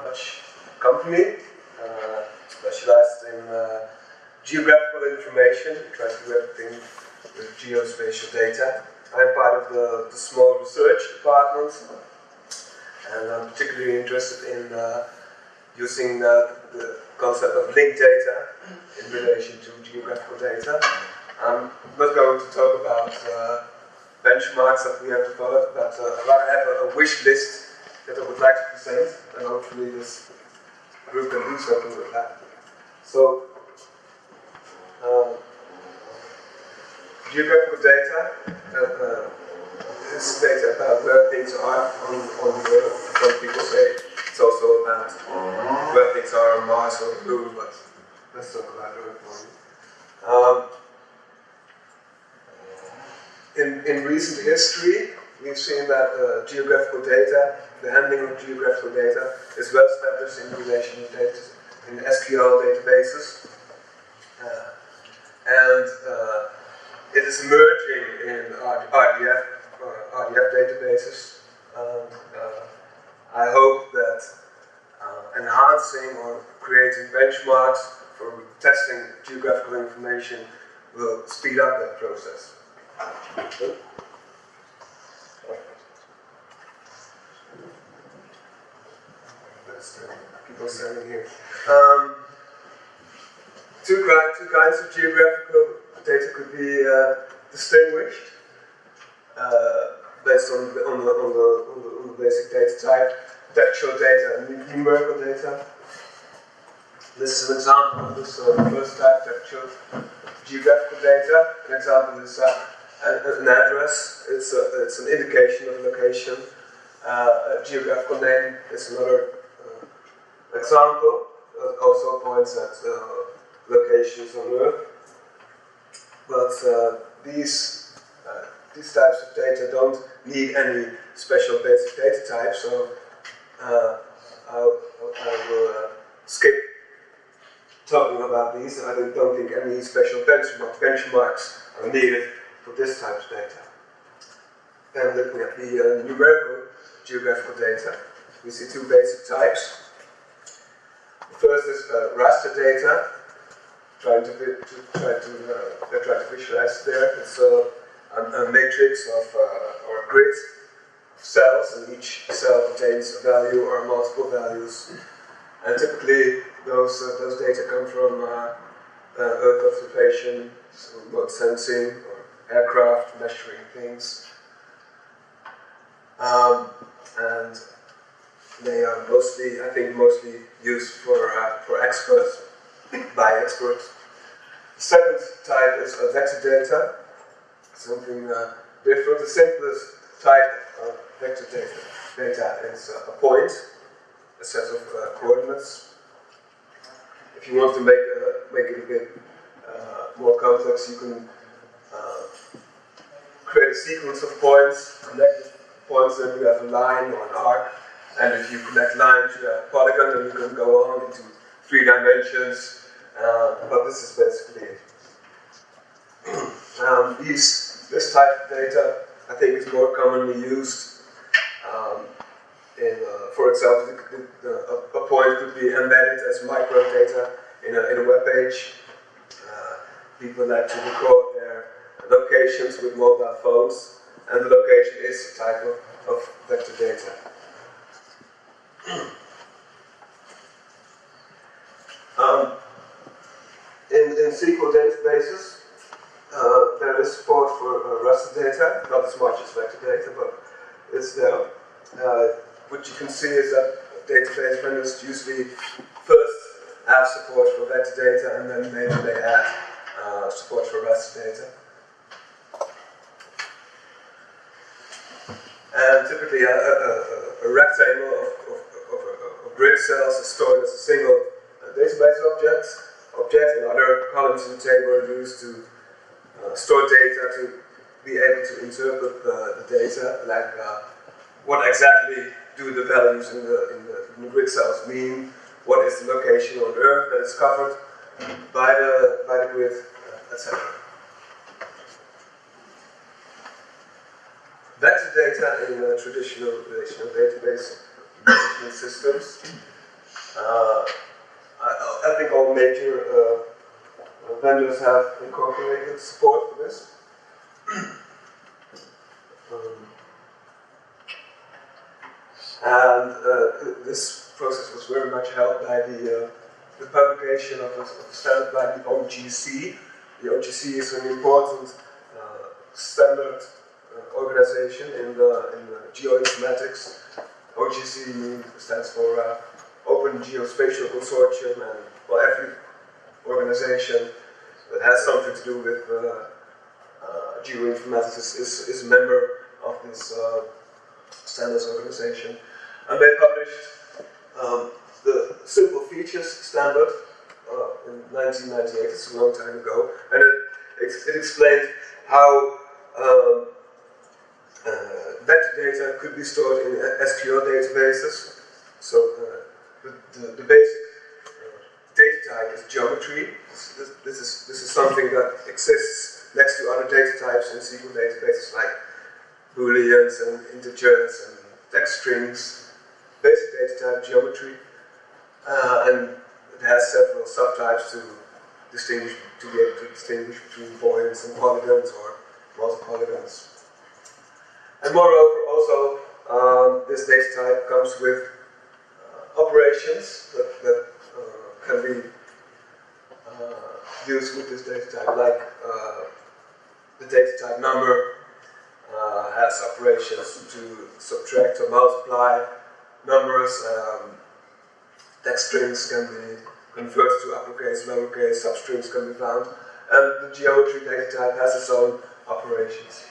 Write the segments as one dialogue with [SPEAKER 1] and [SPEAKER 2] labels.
[SPEAKER 1] Dutch company, specialized in geographical information. We try to do everything with geospatial data. I'm part of the small research department, and I'm particularly interested in using the concept of linked data in relation to geographical data. I'm not going to talk about benchmarks that we have developed, but rather have a wish list that I would like to present, and hopefully this group can do something with that. So, geographical data is data about where things are on the Earth. Some people say it's also about where things are on Mars or the Moon, but let's talk about Earth only. In recent history, we've seen that geographical data, the handling of geographical data, is well established in relation to data in SQL databases, and it is emerging in RDF databases. I hope that enhancing or creating benchmarks for testing geographical information will speed up that process. People standing here. Two kinds of geographical data could be distinguished based on the basic data type: textual data and numerical data. This is an example of this first type, textual geographical data. An example is an address. It's an indication of location. A geographical name is another example. It also points at locations on Earth. But these types of data don't need any special basic data type, so I will skip talking about these. I don't think any special benchmarks are needed for this type of data. And looking at the numerical geographical data, we see two basic types. The first is raster data, trying to visualize there. It's a matrix of or a grid of cells, and each cell contains a value or multiple values. And typically, those data come from Earth observation, so remote sensing, or aircraft measuring things. And they are mostly used for experts, by experts. The second type is vector data, something different. The simplest type of vector data is a point, a set of coordinates. If you want to make it a bit more complex, you can create a sequence of points, connect points, then you have a line or an arc. And if you connect lines, you have a polygon, then you can go on into 3 dimensions. But this is basically it. This type of data, I think, is more commonly used for example, a point could be embedded as microdata in a web page. People like to record their locations with mobile phones, and the location is a type of vector data. In SQL databases, there is support for raster data, not as much as vector data, but it's there. What you can see is that database vendors usually first have support for vector data, and then maybe they add support for raster data. And typically a rectangle of grid cells is stored as a single database object, and other columns in the table are used to store data to be able to interpret the data, like what exactly do the values in the grid cells mean, what is the location on Earth that is covered by the grid, etc. Vector data in a traditional relational database management systems. I think all major vendors have incorporated support for this. This process was very much helped by the publication of a standard by the OGC. The OGC is an important standard organization in the geoinformatics. OGC stands for Open Geospatial Consortium, and well, every organization that has something to do with geoinformatics is a member of this standards organization. And they published the Simple Features Standard in 1998, it's a long time ago, and it explained how vector data could be stored in SQL databases. So the basic data type is geometry. This is something that exists next to other data types in SQL databases like booleans and integers and text strings. Basic data type geometry, and it has several subtypes to be able to distinguish between points and polygons or multi-polygons. And moreover, also this data type comes with operations that can be used with this data type, like the data type number has operations to subtract or multiply numbers. Text strings can be converted to uppercase, lowercase, substrings can be found, and the geometry data type has its own operations.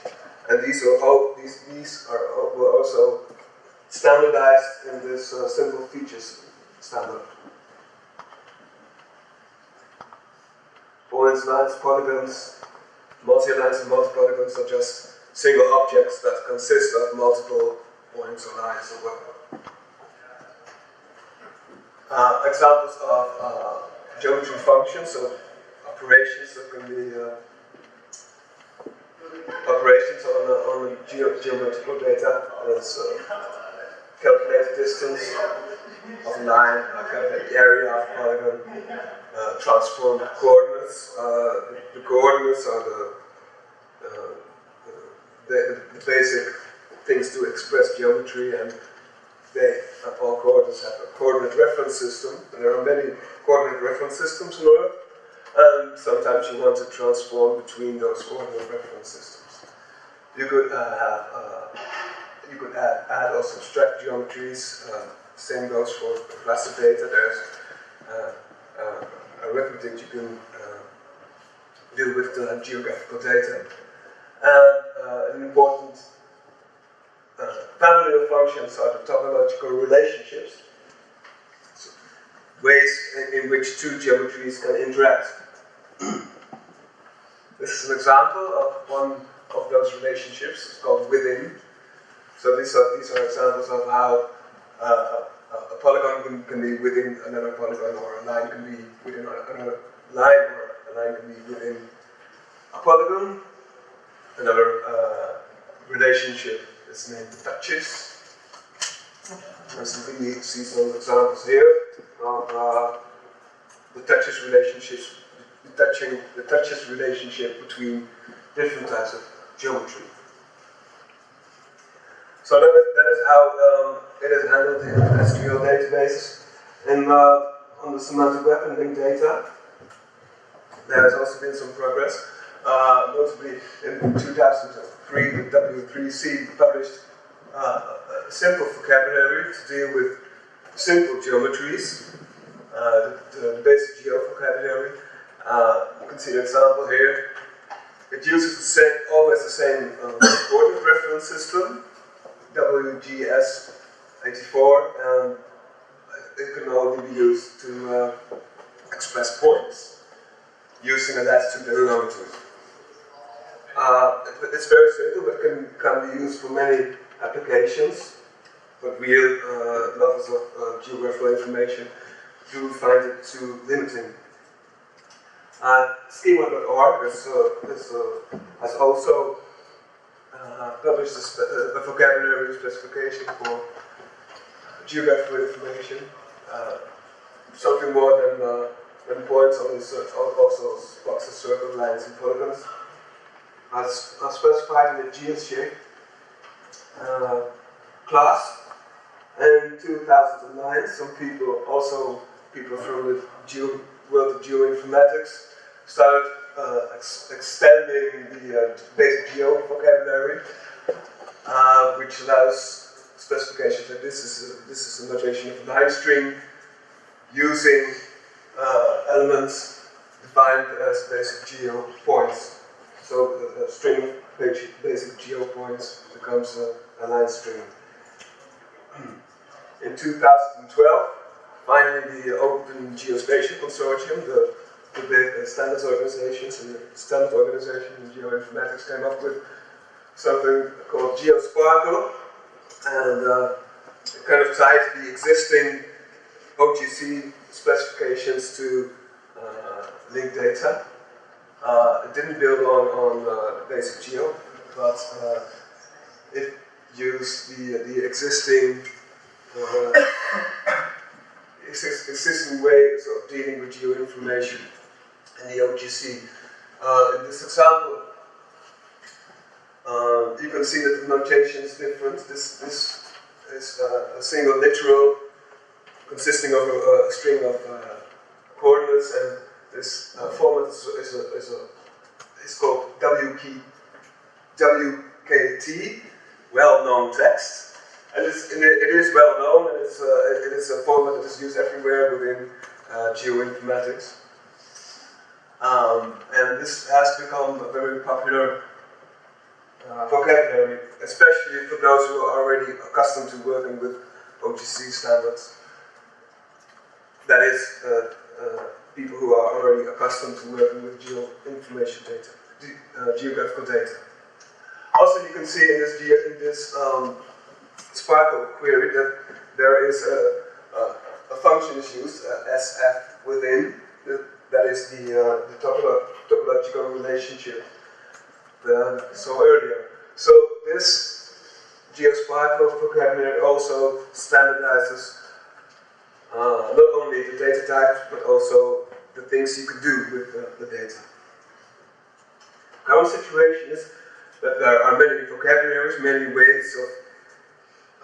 [SPEAKER 1] And these were also standardized in this simple features standard. Points, lines, polygons, multi-lines and multi-polygons are just single objects that consist of multiple points or lines or whatever. Examples of geometry functions, so operations that can be operations on geometrical data. There's calculate the distance of a line, calculate the area of a polygon, transform the coordinates. The coordinates are the basic things to express geometry, and all coordinates have a coordinate reference system. And there are many coordinate reference systems on Earth, and sometimes you want to transform between those coordinate reference systems. You could add or subtract geometries. Same goes for classic data. There's arithmetic you can do with the geographical data. And an important family of functions are the topological relationships, so ways in which two geometries can interact. This is an example of one of those relationships. It's called within. So these are examples of how a polygon can be within another polygon, or a line can be within another line, or a line can be within a polygon. Another relationship is named touches. And so we see some examples here of the touches relationships, the touches relationship between different types of geometry. So that is how it is handled in SQL databases. And on the semantic web and linked data, there has also been some progress. Notably, in 2003, the W3C published a simple vocabulary to deal with simple geometries, the basic geo vocabulary. You can see an example here. It uses always the same coordinate reference system, WGS 84, and it can only be used to express points using a latitude and a longitude. It's very simple, but can be used for many applications. But real lovers of geographical information do find it too limiting. Schema.org has also published a vocabulary specification for geographical information, something more than points on this, also boxes, circles, lines, and polygons, are specified in the geoShape class. And in 2009, some people, also people from the world of geoinformatics, started extending the basic geo vocabulary, which allows specifications that this is a notation of a line string using elements defined as basic geo points. So a string of basic geo points becomes a line string. In 2012, finally the Open Geospatial Consortium, the big standards organizations and the standard organization in geoinformatics came up with something called GeoSparkle, and it kind of ties the existing OGC specifications to linked data. It didn't build on basic geo, but it used the existing ways of dealing with geoinformation in the OGC. In this example, you can see that the notation is different. This is a single literal consisting of a string of coordinates, and this format is called WKT, well-known text. And it is well known, and it is a format that is used everywhere within geoinformatics. And this has become a very popular vocabulary, especially for those who are already accustomed to working with OGC standards. That is, people who are already accustomed to working with geoinformation data, geographical data. Also, you can see in this Sparkle query that there is a function is used, SF within, that is the topological relationship that I saw earlier. So this GeoSparkle vocabulary also standardizes not only the data types, but also the things you can do with the data. Current situation is that there are many vocabularies, many ways of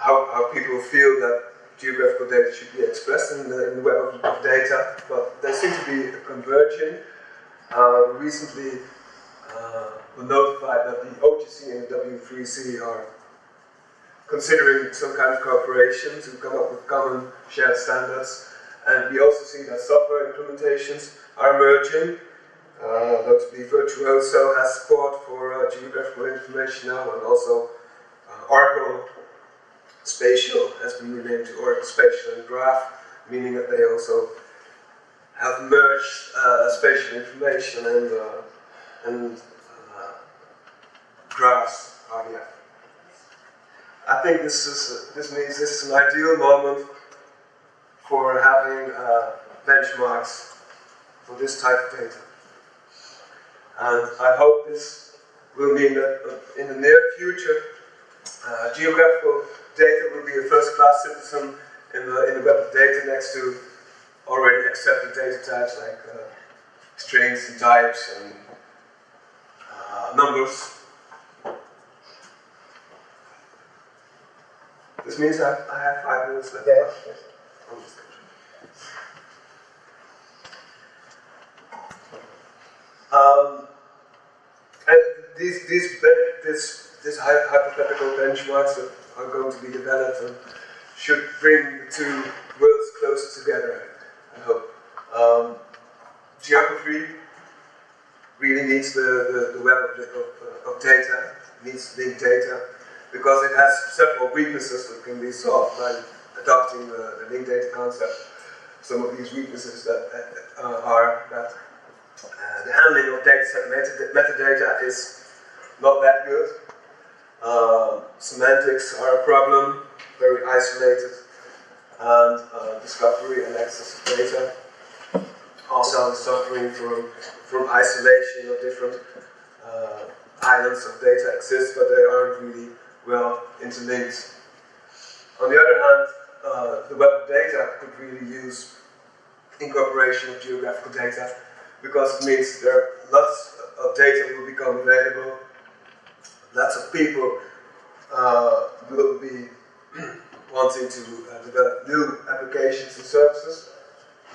[SPEAKER 1] how people feel that geographical data should be expressed in the web of data, but they seem to be converging. Recently, we notified that the OGC and the W3C are considering some kind of cooperation to come up with common shared standards, and we also see that software implementations are emerging. Notably, Virtuoso has support for geographical information now, and also Oracle Spatial has been renamed to Oracle Spatial and Graph, meaning that they also have merged spatial information and graphs RDF. I think this means this is an ideal moment for having benchmarks for this type of data. And I hope this will mean that in the near future, geographical data will be a first-class citizen in the web of data next to already accepted data types like strings and types and numbers. This means I have 5 minutes left.
[SPEAKER 2] Yes.
[SPEAKER 1] On this discussion. And these hypothetical benchmarks that are going to be developed and should bring the two worlds closer together, I hope. Geography really needs the web of data, needs linked data, because it has several weaknesses that can be solved by adopting the linked data concept. Some of these weaknesses are that the handling of dataset metadata is not that good. Semantics are a problem, very isolated, and discovery and access to data also suffering from isolation of different islands of data exist, but they aren't really well interlinked. On the other hand, the web data could really use incorporation of geographical data, because it means there are lots of data will become available, lots of people will be wanting to develop new applications and services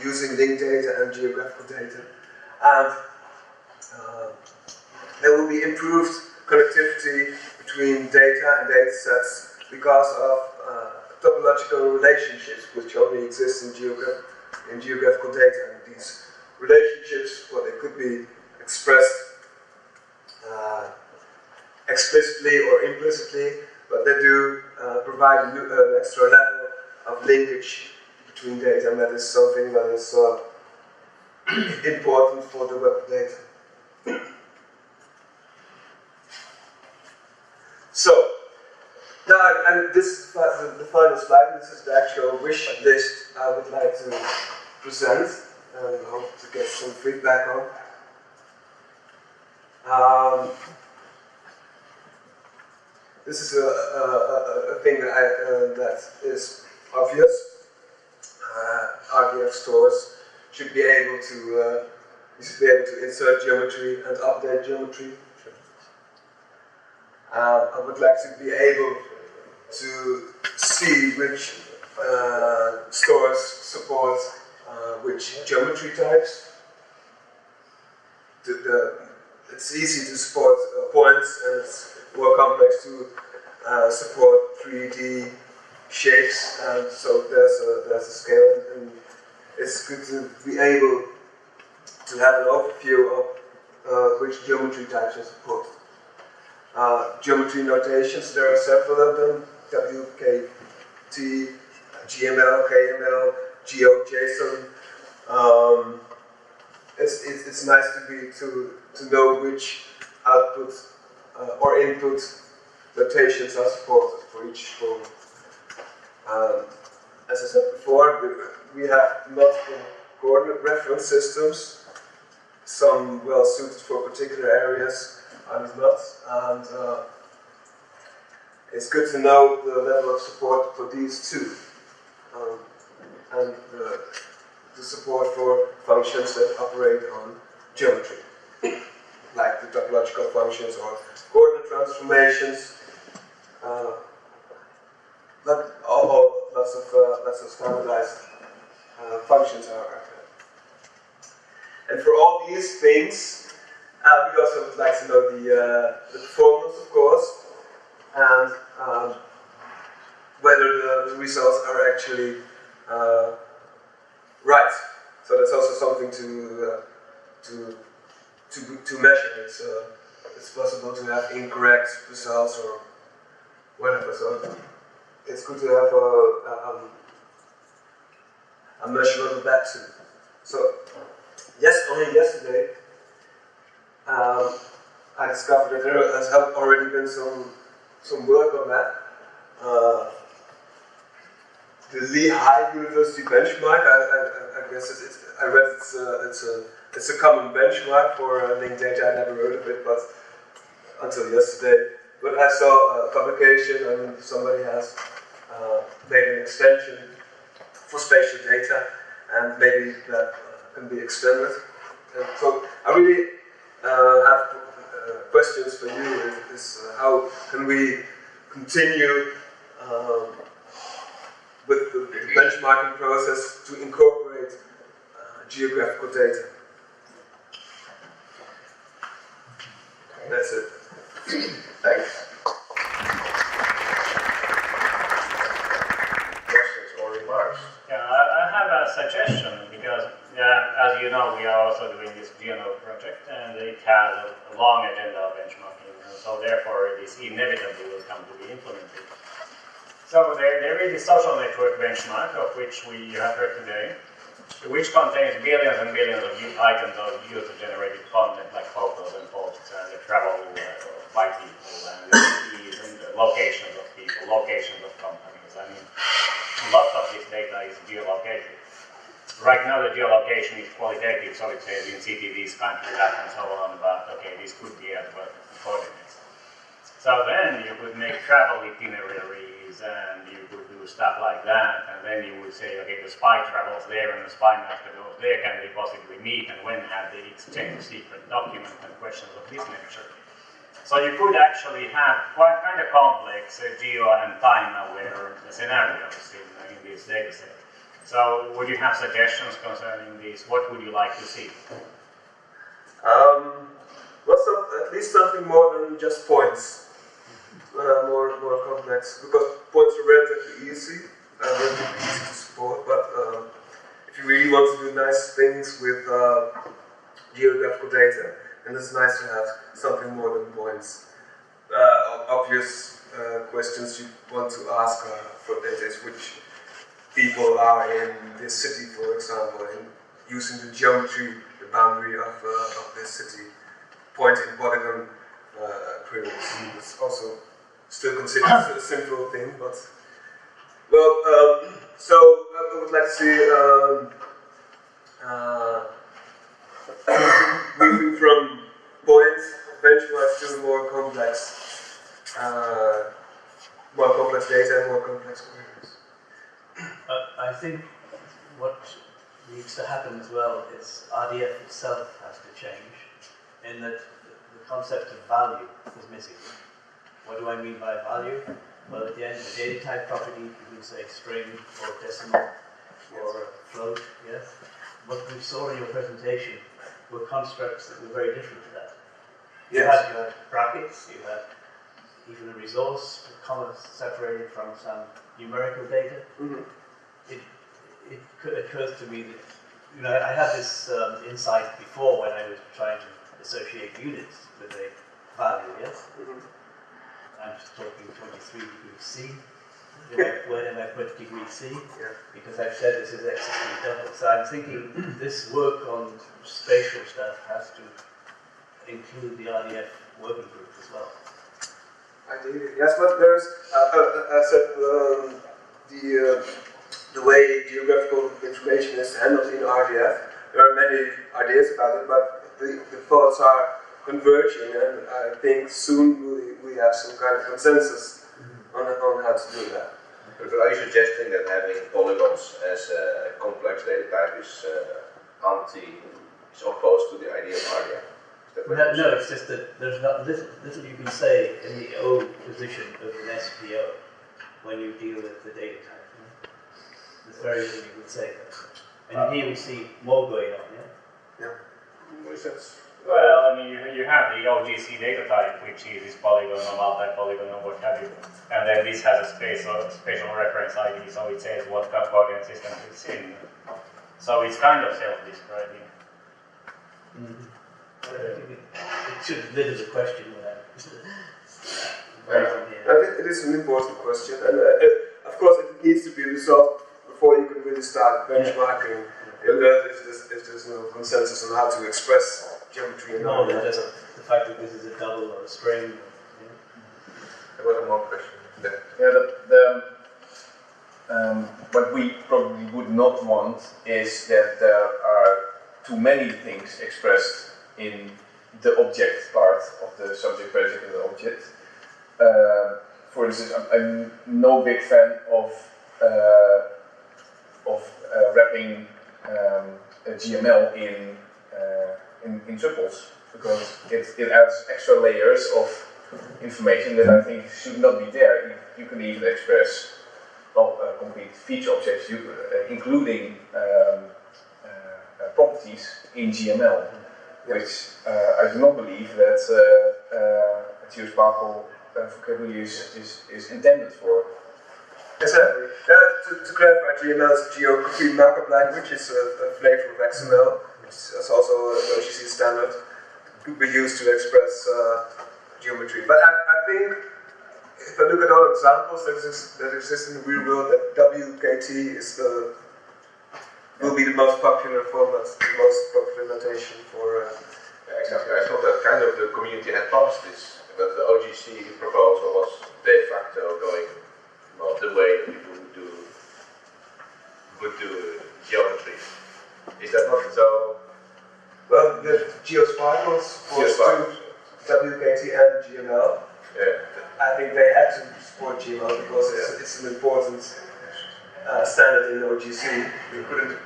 [SPEAKER 1] using linked data and geographical data, and there will be improved connectivity between data and data sets because of topological relationships which only exist in geographical data. And these relationships, well, they could be expressed explicitly or implicitly, but they do provide an extra level of linkage between data, and that is something that is important for the web data. So, now, and this is the final slide. This is the actual wish list I would like to present, and hope to get some feedback on. This is a thing that is obvious. RDF stores should be able to insert geometry and update geometry. I would like to be able to see which stores support which geometry types. It's easy to support points, and it's more complex to support 3D shapes, and so there's a scale, and it's good to be able to have an overview of which geometry types are supported. Geometry notations, there are several of them: WKT, GML, KML, GeoJSON. It's nice to know which output or input notations are supported for each form. As I said before, we have multiple coordinate reference systems, some well suited for particular areas, others not, and it's good to know the level of support for these two, and the support for functions that operate on geometry, like the topological functions or coordinate transformations. But lots of standardized functions are. And for all these things, we also would like to know the performance, of course, and whether the results are actually right. So that's also something to measure. It's possible to have incorrect results or whatever. So it's good to have a measurement of that too. So only yesterday I discovered that there has already been some work on that. The Lehigh University benchmark. I guess I read it's a common benchmark for linked data. I never heard of it, but until yesterday. But I saw a publication, and somebody has made an extension for spatial data, and maybe that can be extended. And so I really have questions for you. Is how can we continue with the benchmarking process to incorporate geographical data? That's it. Thanks.
[SPEAKER 2] Questions or remarks?
[SPEAKER 3] Yeah, I have a suggestion, because as you know, we are also doing this GNO project, and it has a long agenda of benchmarking, and so therefore this inevitably will come to be implemented. So there is the social network benchmark, of which we have heard today, which contains billions and billions of items of user-generated content, like photos and posts, and the travel by people, and the locations of people, locations of companies. I mean, lots of this data is geolocated. Right now the geolocation is qualitative, so it says in city this, country that, and so on, but okay, this could be at what coordinates. So then you could make travel itineraries, and you could do stuff like that, and then you would say, okay, the spy travels there and the spy master goes there, can they possibly meet, and when have they exchanged secret documents and questions of this nature. So you could actually have quite kind of complex geo and time-aware scenarios in this data set. So would you have suggestions concerning this? What would you like to see?
[SPEAKER 1] At least something more than just points. More complex, because points are relatively easy to support, but if you really want to do nice things with geographical data, then it's nice to have something more than points. Obvious questions you want to ask for data is which people are in this city, for example, and using the geometry, the boundary of this city, point in polygon queries. It's also still considered a simple thing, but well, so I would like to see moving from points benchmarks to more complex data and more complex queries.
[SPEAKER 2] I think what needs to happen as well is RDF itself has to change, in that the concept of value is missing. What do I mean by value? Well, at the end, the data type property, you can say string or decimal or float, yes? What we saw in your presentation were constructs that were very different to that. You had brackets, you had even a resource, with commas separated from some numerical data.
[SPEAKER 1] Mm-hmm.
[SPEAKER 2] It occurs to me that, you know, I had this insight before when I was trying to associate units with a value, yes?
[SPEAKER 1] Mm-hmm.
[SPEAKER 2] I'm just talking 23 degrees C. Where did I put degree C?
[SPEAKER 1] Yeah.
[SPEAKER 2] Because I've said this is XSP double. So I'm thinking this work on spatial stuff has to include the RDF working group as well.
[SPEAKER 1] Ideally, yes, but there's, I said, the way geographical information is handled in RDF, there are many ideas about it, but the thoughts are converging, and I think soon we have some kind of consensus on how to do that.
[SPEAKER 4] But are you suggesting that having polygons as a complex data type is opposed to the idea of RDF?
[SPEAKER 2] No, it's just that there's not little you can say in the O position of an SPO when you deal with the data type. You know? There's very little you can say. And here we see more going on, yeah?
[SPEAKER 1] Yeah.
[SPEAKER 4] What is that?
[SPEAKER 3] Well, I mean, you have the OGC data type, which is this polygon or multi-polygon or what have you. And then this has a spatial reference ID, so it says what coordinate system it's in. So it's kind of self-describing.
[SPEAKER 2] Mm-hmm. It should live as a question without
[SPEAKER 1] it is an important question, and of course it needs to be resolved before you can really start benchmarking. If there's no consensus on how to express geometry and all that.
[SPEAKER 2] Just the fact that this is a double or a string.
[SPEAKER 4] There was one more question there.
[SPEAKER 5] Yeah, what we probably would not want is that there are too many things expressed in the object part of the subject, predicate, and object. For instance, I'm no big fan of wrapping GML in tuples, because it adds extra layers of information that I think should not be there. You can even express complete feature objects, including properties in GML, which I do not believe that geospatial vocabulary is intended for.
[SPEAKER 1] Exactly. To clarify, GML is a geography markup language. It's a flavor of XML. It's also an OGC standard. It could be used to express geometry. But I think, if I look at all examples that exist in the real world, that WKT will be the most popular format, the most popular notation for.
[SPEAKER 4] Exactly. I thought that kind of the community had passed this, but the OGC proposal was de facto going the way that people would do geometry. Is that not so?
[SPEAKER 1] Well, the geospatial supports WKT and GML.
[SPEAKER 4] Yeah.
[SPEAKER 1] I think they had to support GML because it's an important standard in OGC, we couldn't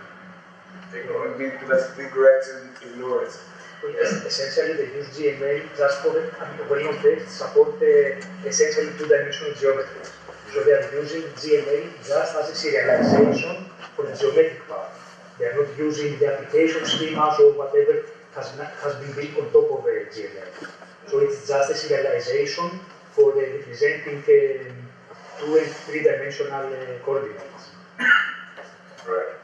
[SPEAKER 1] be politically correct to ignore it.
[SPEAKER 6] Essentially, they use GML just for well-known text support essentially two-dimensional geometry. So they are using GML just as a serialization for the geometric part. They are not using the application schemas or whatever has been built on top of GML. So it's just a serialization for representing 2- and 3-dimensional coordinates.
[SPEAKER 4] Right.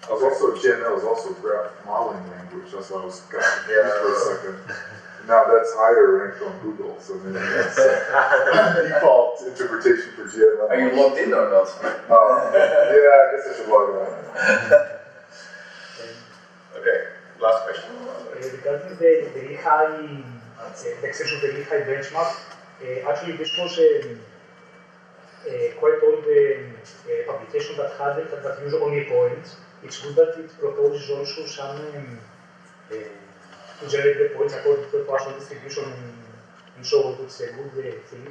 [SPEAKER 7] I was also, GML is also graph modeling language, that's why I was got confused for a second. Now that's higher ranked on Google, so maybe that's default interpretation for GML.
[SPEAKER 5] Are you logged in or not?
[SPEAKER 7] Yeah, I guess I should log in.
[SPEAKER 4] Okay, last question.
[SPEAKER 6] Regarding the really high, the extension of the really high benchmark, actually this was quite old publication that had that used only points. It's good that it proposes also some to generate the points according to the partial distribution and so on, which is a good thing.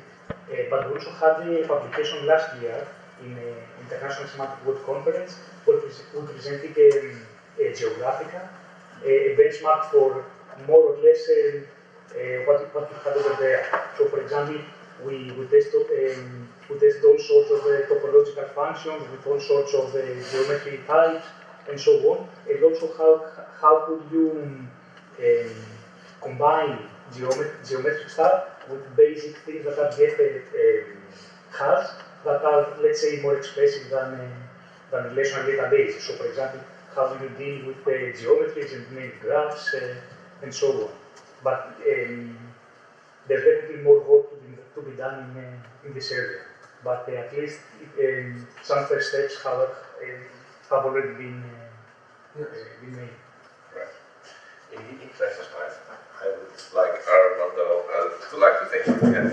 [SPEAKER 6] But we also had a publication last year in International Semantic Web Conference where we presented a geographical, a benchmark for more or less what you had over there. So, for example, we test all sorts of topological functions with all sorts of geometry types and so on, and also how could you combine geometric stuff with basic things that RDF has that are, let's say, more expressive than relational database. So, for example, how do you deal with geometries and named graphs and so on. But there's definitely more work to be done in this area. But at least some first steps have already been made.
[SPEAKER 4] Right. In the interest of time, I would like Armando to thank you again.